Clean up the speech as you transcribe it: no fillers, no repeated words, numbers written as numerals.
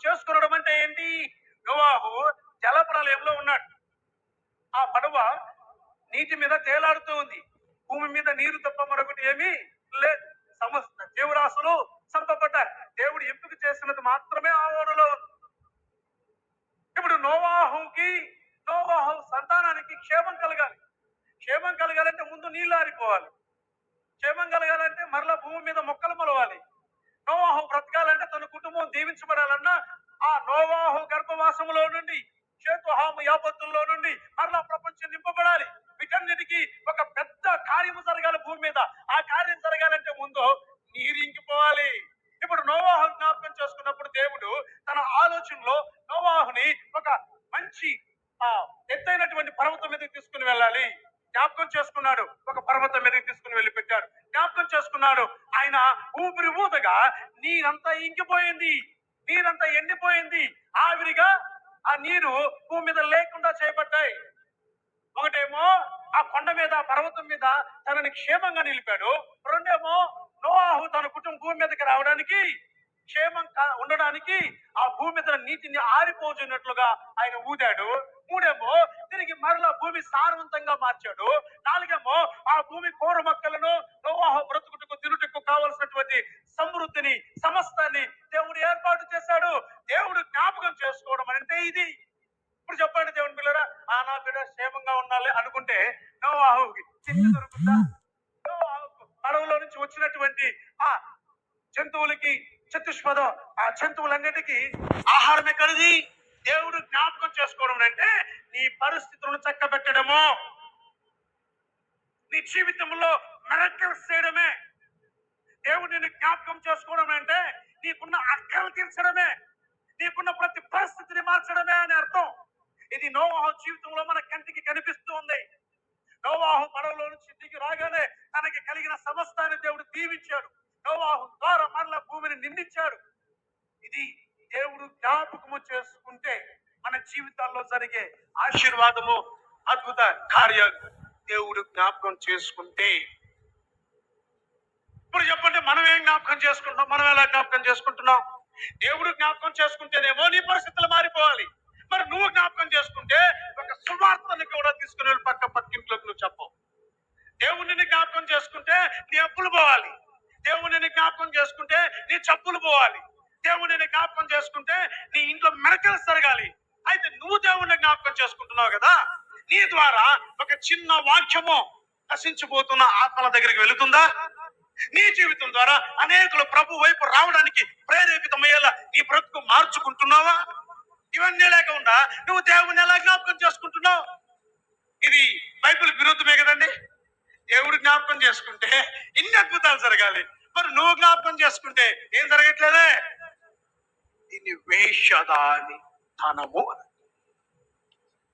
చేసుకునడం అంటే ఏంటి? నోవాహు జలప్రలయంలో ఉన్నాడు. ఆ పడవ నీటి మీద తేలాడుతూ ఉంది. భూమి మీద నీరు తప్ప మరొకటి ఏమీ లేదు. సమస్త జీవరాశులు చంపబడ్డారు. దేవుడు ఎంపిక చేసినది మాత్రమే ఆ ఓడలో. ఇప్పుడు నోవాహు సంతానానికి క్షేమం కలగాలి. క్షేమం కలగాలంటే ముందు నీళ్ళు ఆరిపోవాలి. క్షేమం కలగాలంటే మరలా భూమి మీద మొక్కలు మొలవాలి. నోవాహు బ్రతకాలంటే తన కుటుంబం దీవించబడాలన్నా ఆ నోవాహు గర్భవాసములో నుండి షేతుహాము యాపత్తుల్లో నుండి మరలా ప్రపంచం నింపబడాలి. వీటన్నిటికీ ఒక పెద్ద కార్యము జరగాలి భూమి మీద. ఆ కార్యం జరగాలంటే ముందు నీరు ఇంకిపోవాలి. ఇప్పుడు నోవాహు జ్ఞాపకం చేసుకున్నప్పుడు దేవుడు తన ఆలోచనలో నోవాహుని ఒక మంచి ఎత్తైనటువంటి పర్వతం మీదకి తీసుకుని వెళ్ళాలి. జ్ఞాపకం చేసుకున్నాడు. ఒక పర్వతం మీదకి తీసుకుని వెళ్ళి పెట్టాడు. జ్ఞాపకం చేసుకున్నాడు. ఆయన ఊపిరి ఊదగా నీరంతా ఇంకిపోయింది. నీరంతా ఎండిపోయింది. ఆవిరిగా ఆ నీరు భూమి మీద లేకుండా చేయబడ్డాయి. ఒకటేమో ఆ కొండ మీద పర్వతం మీద తనని క్షేమంగా నిలిపాడు. రెండేమో నోవాహు తన కుటుంబం భూమి మీదకి రావడానికి క్షేమంగా ఉండడానికి ఆ భూమి మీద నీటిని ఆరిపోతున్నట్లుగా ఆయన ఊదాడు. మూడేమో తిరిగి మరలా భూమి సారవంతంగా మార్చాడు. నాలుగేమో ఆ భూమి కూర మొక్కలను నోవాహు బ్రతుకుటకు తినుటకు కావలసినటువంటి సమృద్ధిని సమస్తాన్ని దేవుడు ఏర్పాటు చేశాడు. దేవుడు జ్ఞాపకం చేసుకోవడం అంటే ఇది. ఇప్పుడు చెప్పండి దేవుని పిల్లరా, నా బిడ్డ క్షేమంగా ఉండాలి అనుకుంటే నోవాహుకి తిండి దొరుకుతుందా? నోవాహుకు పడవలో నుంచి వచ్చినటువంటి ఆ జంతువులకి చతుష్పదం ఆ జంతువులన్నిటికీ ఆహారం ఎక్కడిది? దేవుడు జ్ఞాపకం చేసుకోవడం అంటే నీ పరిస్థితులను చక్కబెట్టడము, నీ జీవితంలో మిరకిల్స్ చేయడమే. దేవుడిని జ్ఞాపకం చేసుకోవడం అంటే నీకున్న అక్కలు తీర్చడమే, నీకున్న ప్రతి పరిస్థితిని మార్చడమే అని అర్థం. ఇది నోవాహు జీవితంలో మన కంటికి కనిపిస్తూ ఉంది. నోవాహు పడవలో నుంచి దిగి రాగానే తనకి కలిగిన సమస్తాన్ని దేవుడు దీవించాడు. నోవాహు ద్వారా మరల భూమిని నిండించాడు. ఇది దేవుడు జ్ఞాపకము చేసుకుంటే మన జీవితాల్లో జరిగే ఆశీర్వాదము, అద్భుత కార్యాలు దేవుడు జ్ఞాపకం చేసుకుంటే. ఇప్పుడు చెప్పండి, మనం ఏం జ్ఞాపకం చేసుకుంటున్నాం? మనం ఎలా జ్ఞాపకం చేసుకుంటున్నాం? దేవుడు జ్ఞాపకం చేసుకుంటేనేమో నీ పరిస్థితులు మారిపోవాలి. మరి నువ్వు జ్ఞాపకం చేసుకుంటే ఒక సువార్తని కూడా తీసుకుని వెళ్ళి పక్కింట్లోకి నువ్వు చెప్పవు. దేవుడిని జ్ఞాపకం చేసుకుంటే నీ అప్పులు పోవాలి. దేవుడిని జ్ఞాపకం చేసుకుంటే నీ చప్పులు పోవాలి. దేవుడిని జ్ఞాపకం చేసుకుంటే నీ ఇంట్లో మిరకల్స్ జరగాలి. అయితే నువ్వు దేవుడిని జ్ఞాపకం చేసుకుంటున్నావు కదా, నీ ద్వారా ఒక చిన్న వాక్యము నశించిపోతున్న ఆత్మల దగ్గరికి వెళుతుందా? నీ జీవితం ద్వారా అనేకులు ప్రభు వైపు రావడానికి ప్రేరేపితమయ్యేలా నీ బ్రతుకు మార్చుకుంటున్నావా? ఇవన్నీ లేకుండా నువ్వు దేవుడిని ఎలా జ్ఞాపకం చేసుకుంటున్నావు? ఇది బైబిల్ విరుద్ధమే కదండి. దేవుడు జ్ఞాపకం చేసుకుంటే ఇన్ని అద్భుతాలు జరగాలి. మరి నువ్వు జ్ఞాపకం చేసుకుంటే ఏం జరగట్లేదే? దీన్ని వేషధాని తనము